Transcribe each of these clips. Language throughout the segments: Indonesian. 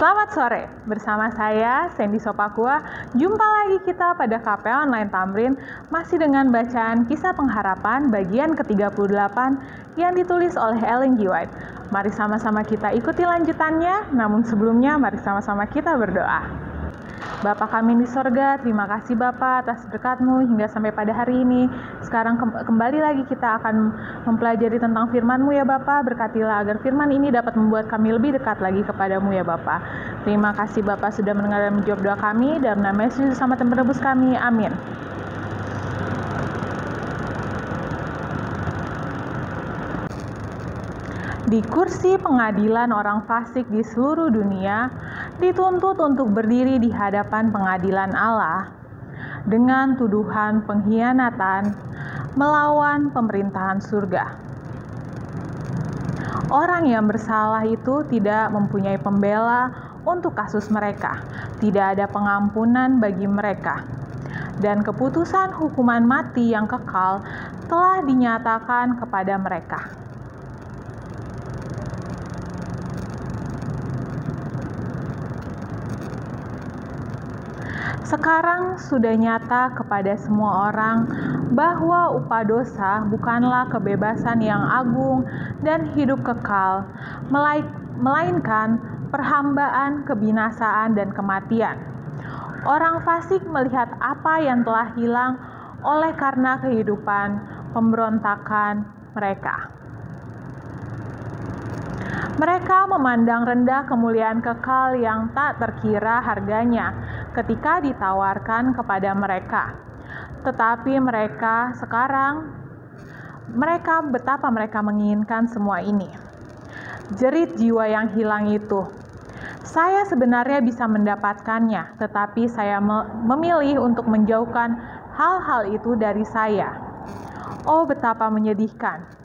Selamat sore, bersama saya Sandy Sopakua. Jumpa lagi kita pada KPA Online Tamrin, masih dengan bacaan Kisah Pengharapan bagian ke-38 yang ditulis oleh Ellen G. White. Mari sama-sama kita ikuti lanjutannya, namun sebelumnya mari sama-sama kita berdoa. Bapa kami di sorga, terima kasih Bapa atas berkat-Mu hingga sampai pada hari ini. Sekarang kembali lagi kita akan mempelajari tentang firman-Mu ya Bapa. Berkatilah agar firman ini dapat membuat kami lebih dekat lagi kepadamu ya Bapa. Terima kasih Bapa sudah mendengar dan menjawab doa kami. Dalam nama Yesus sama penebus kami, amin. Di kursi pengadilan orang fasik di seluruh dunia dituntut untuk berdiri di hadapan pengadilan Allah dengan tuduhan pengkhianatan melawan pemerintahan surga. Orang yang bersalah itu tidak mempunyai pembela untuk kasus mereka, tidak ada pengampunan bagi mereka, dan keputusan hukuman mati yang kekal telah dinyatakan kepada mereka. Sekarang sudah nyata kepada semua orang bahwa upah dosa bukanlah kebebasan yang agung dan hidup kekal, melainkan perhambaan, kebinasaan, dan kematian. Orang fasik melihat apa yang telah hilang oleh karena kehidupan pemberontakan mereka. Mereka memandang rendah kemuliaan kekal yang tak terkira harganya ketika ditawarkan kepada mereka. Tetapi mereka betapa mereka menginginkan semua ini. Jerit jiwa yang hilang itu. Saya sebenarnya bisa mendapatkannya, tetapi saya memilih untuk menjauhkan hal-hal itu dari saya. Oh, betapa menyedihkan.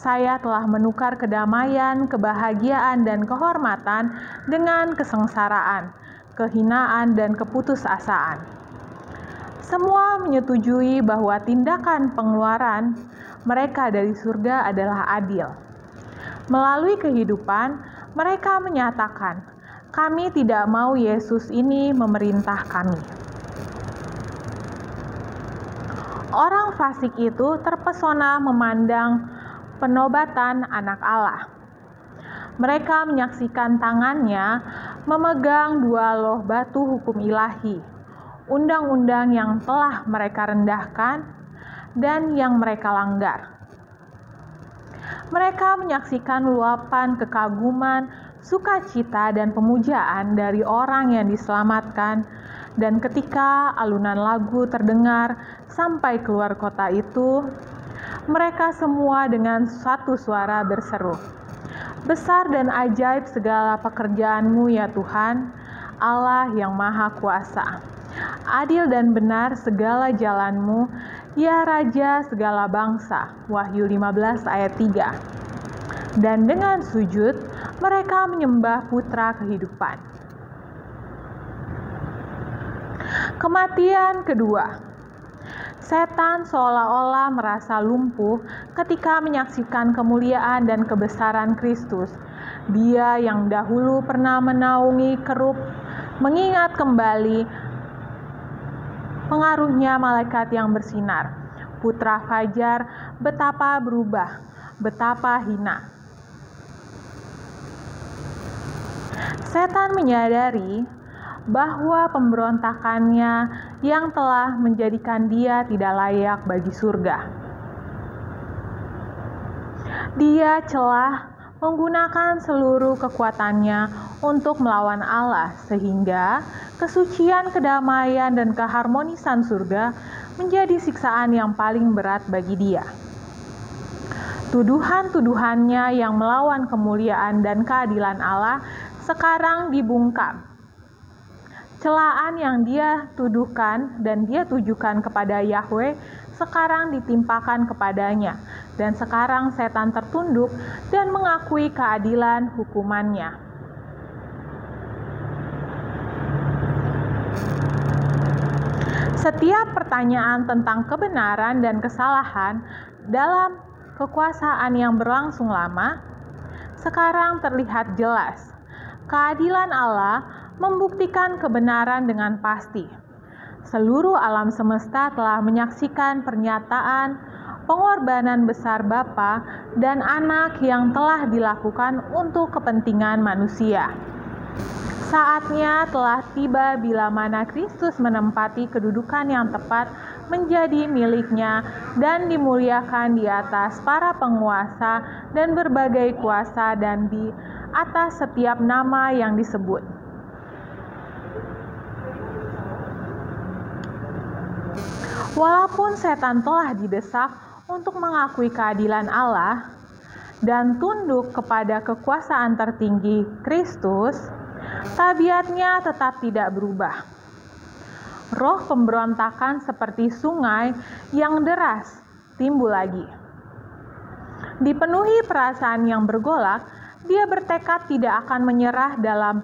Saya telah menukar kedamaian, kebahagiaan, dan kehormatan dengan kesengsaraan, kehinaan, dan keputusasaan. Semua menyetujui bahwa tindakan pengeluaran mereka dari surga adalah adil. Melalui kehidupan, mereka menyatakan, "Kami tidak mau Yesus ini memerintah kami." Orang fasik itu terpesona memandang penobatan Anak Allah. Mereka menyaksikan tangannya memegang dua loh batu hukum ilahi, undang-undang yang telah mereka rendahkan dan yang mereka langgar. Mereka menyaksikan luapan kekaguman, sukacita, dan pemujaan dari orang yang diselamatkan, dan ketika alunan lagu terdengar sampai keluar kota itu, mereka semua dengan satu suara berseru, "Besar dan ajaib segala pekerjaan-Mu ya Tuhan, Allah yang Maha Kuasa. Adil dan benar segala jalan-Mu, ya Raja segala bangsa." Wahyu 15 ayat 3. Dan dengan sujud, mereka menyembah Putra Kehidupan. Kematian kedua. Setan seolah-olah merasa lumpuh ketika menyaksikan kemuliaan dan kebesaran Kristus. Dia yang dahulu pernah menaungi kerup, mengingat kembali pengaruhnya malaikat yang bersinar. Putra Fajar betapa berubah, betapa hina. Setan menyadari bahwa pemberontakannya yang telah menjadikan dia tidak layak bagi surga. Dia celah menggunakan seluruh kekuatannya untuk melawan Allah, sehingga kesucian, kedamaian, dan keharmonisan surga menjadi siksaan yang paling berat bagi dia. Tuduhan-tuduhannya yang melawan kemuliaan dan keadilan Allah sekarang dibungkam. Celaan yang dia tuduhkan dan dia tujukan kepada Yahweh sekarang ditimpakan kepadanya, dan sekarang setan tertunduk dan mengakui keadilan hukumannya. Setiap pertanyaan tentang kebenaran dan kesalahan dalam kekuasaan yang berlangsung lama sekarang terlihat jelas. Keadilan Allah membuktikan kebenaran dengan pasti. Seluruh alam semesta telah menyaksikan pernyataan pengorbanan besar Bapa dan Anak yang telah dilakukan untuk kepentingan manusia. Saatnya telah tiba bila mana Kristus menempati kedudukan yang tepat menjadi miliknya dan dimuliakan di atas para penguasa dan berbagai kuasa dan di atas setiap nama yang disebut. Walaupun setan telah didesak untuk mengakui keadilan Allah dan tunduk kepada kekuasaan tertinggi Kristus, tabiatnya tetap tidak berubah. Roh pemberontakan seperti sungai yang deras timbul lagi. Dipenuhi perasaan yang bergolak, dia bertekad tidak akan menyerah dalam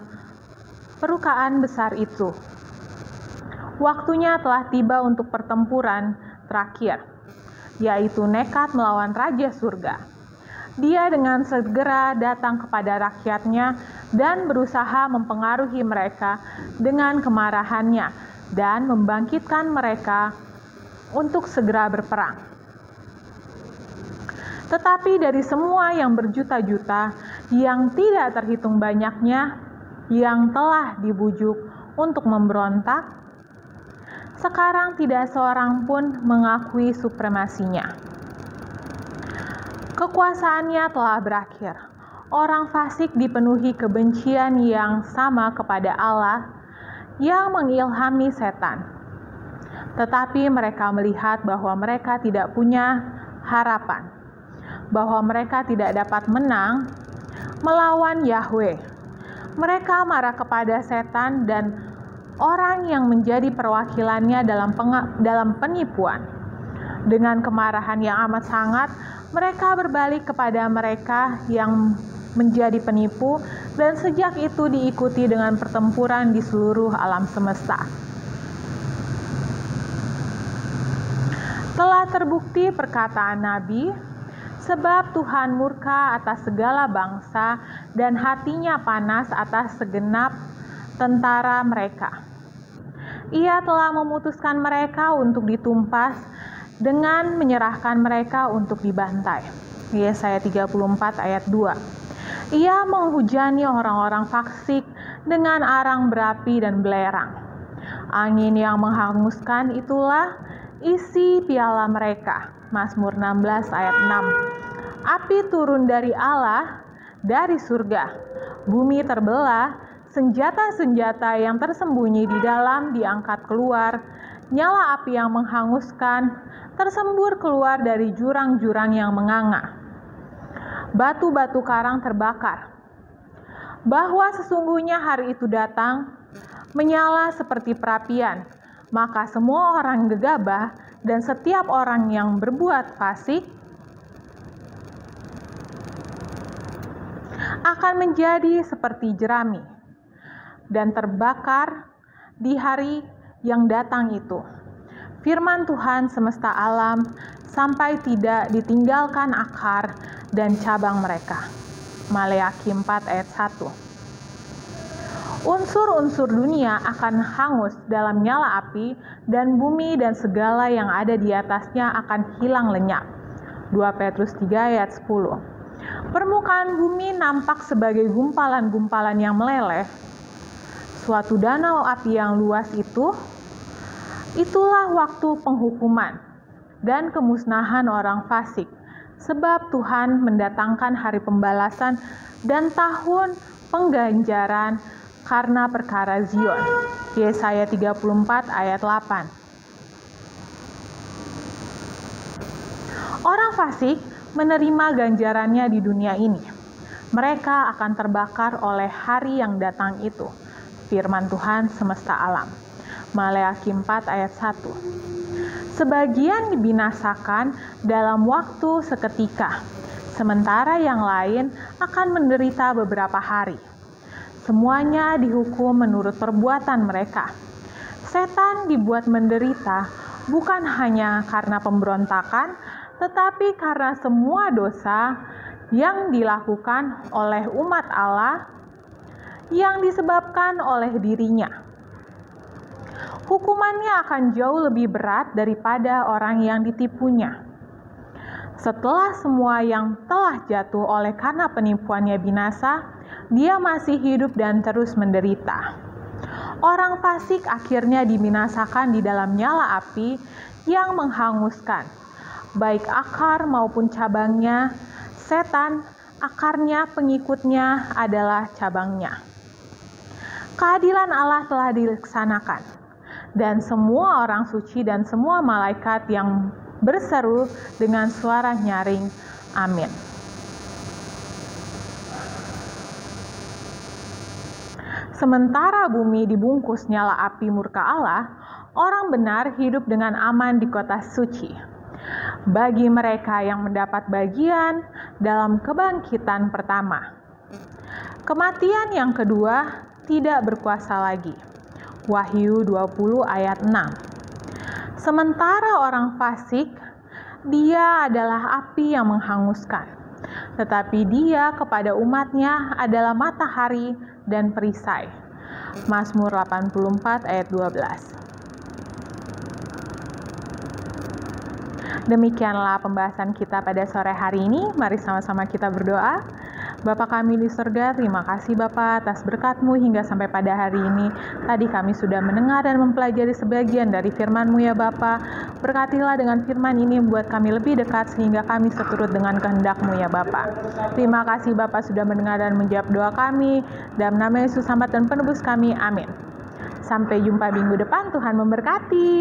perukaan besar itu. Waktunya telah tiba untuk pertempuran terakhir, yaitu nekat melawan Raja Surga. Dia dengan segera datang kepada rakyatnya dan berusaha mempengaruhi mereka dengan kemarahannya dan membangkitkan mereka untuk segera berperang. Tetapi dari semua yang berjuta-juta, yang tidak terhitung banyaknya, yang telah dibujuk untuk memberontak, sekarang tidak seorang pun mengakui supremasinya. Kekuasaannya telah berakhir. Orang fasik dipenuhi kebencian yang sama kepada Allah yang mengilhami setan. Tetapi mereka melihat bahwa mereka tidak punya harapan, bahwa mereka tidak dapat menang melawan Yahweh. Mereka marah kepada setan dan orang yang menjadi perwakilannya dalam penipuan. Dengan kemarahan yang amat sangat, mereka berbalik kepada mereka yang menjadi penipu, dan sejak itu diikuti dengan pertempuran di seluruh alam semesta. Telah terbukti perkataan Nabi, sebab Tuhan murka atas segala bangsa dan hatinya panas atas segenap tentara mereka. Ia telah memutuskan mereka untuk ditumpas dengan menyerahkan mereka untuk dibantai. Yesaya 34 ayat 2. Ia menghujani orang-orang fasik dengan arang berapi dan belerang. Angin yang menghanguskan itulah isi piala mereka. Mazmur 16 ayat 6. Api turun dari Allah, dari surga. Bumi terbelah, senjata-senjata yang tersembunyi di dalam diangkat keluar. Nyala api yang menghanguskan tersembur keluar dari jurang-jurang yang menganga. Batu-batu karang terbakar. Bahwa sesungguhnya hari itu datang, menyala seperti perapian, maka semua orang gegabah dan setiap orang yang berbuat fasik akan menjadi seperti jerami dan terbakar di hari yang datang itu. Firman Tuhan semesta alam sampai tidak ditinggalkan akar dan cabang mereka. Maleakhi 4 ayat 1. Unsur-unsur dunia akan hangus dalam nyala api, dan bumi dan segala yang ada di atasnya akan hilang lenyap. 2 Petrus 3 ayat 10. Permukaan bumi nampak sebagai gumpalan-gumpalan yang meleleh. Suatu danau api yang luas itulah waktu penghukuman dan kemusnahan orang fasik, sebab Tuhan mendatangkan hari pembalasan dan tahun pengganjaran karena perkara Zion. Yesaya 34 ayat 8. Orang fasik menerima ganjarannya di dunia ini. Mereka akan terbakar oleh hari yang datang itu. Firman Tuhan semesta alam. Maleakhi 4 ayat 1. Sebagian dibinasakan dalam waktu seketika, sementara yang lain akan menderita beberapa hari. Semuanya dihukum menurut perbuatan mereka. Setan dibuat menderita bukan hanya karena pemberontakan, tetapi karena semua dosa yang dilakukan oleh umat Allah yang disebabkan oleh dirinya. Hukumannya akan jauh lebih berat daripada orang yang ditipunya. Setelah semua yang telah jatuh oleh karena penipuannya binasa, dia masih hidup dan terus menderita. Orang fasik akhirnya dibinasakan di dalam nyala api yang menghanguskan, baik akar maupun cabangnya. Setan, akarnya, pengikutnya adalah cabangnya. Keadilan Allah telah dilaksanakan, dan semua orang suci dan semua malaikat yang berseru dengan suara nyaring, amin. Sementara bumi dibungkus nyala api murka Allah, orang benar hidup dengan aman di kota suci. Bagi mereka yang mendapat bagian dalam kebangkitan pertama, kematian yang kedua tidak berkuasa lagi. Wahyu 20 ayat 6. Sementara orang fasik, dia adalah api yang menghanguskan, tetapi dia kepada umatnya adalah matahari dan perisai. Mazmur 84 ayat 12. Demikianlah pembahasan kita pada sore hari ini. Mari sama-sama kita berdoa. Bapa kami di surga, terima kasih Bapa atas berkat-Mu hingga sampai pada hari ini. Tadi kami sudah mendengar dan mempelajari sebagian dari firman-Mu ya Bapa. Berkatilah dengan firman ini membuat kami lebih dekat sehingga kami seturut dengan kehendak-Mu ya Bapa. Terima kasih Bapa sudah mendengar dan menjawab doa kami. Dalam nama Yesus Selamat dan Penebus kami, amin. Sampai jumpa minggu depan, Tuhan memberkati.